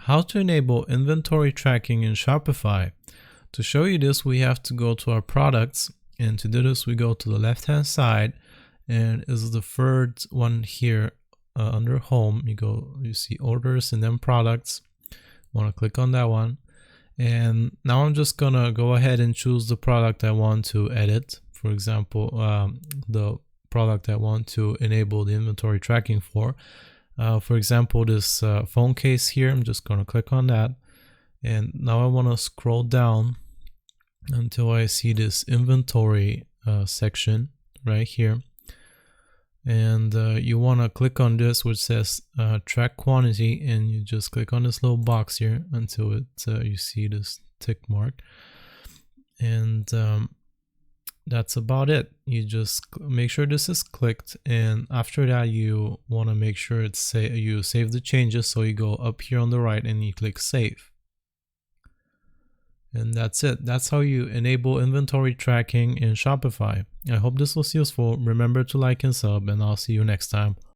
How to enable inventory tracking in Shopify. To show you this, we have to go to our products, and to do this we go to the left hand side, and this is the third one here under home. You see orders and then products. Want to click on that one, and now I'm just gonna go ahead and choose the product I want to edit. For example, the product I want to enable the inventory tracking for. For example, this phone case here, I'm just going to click on that. And now I want to scroll down until I see this inventory section right here. And you want to click on this, which says track quantity, and you just click on this little box here until you see this tick mark. And that's about it. You just make sure this is clicked, and after that you want to make sure you save the changes. So you go up here on the right and you click save, and that's it. That's how you enable inventory tracking in Shopify. I hope this was useful. Remember to like and sub, and I'll see you next time.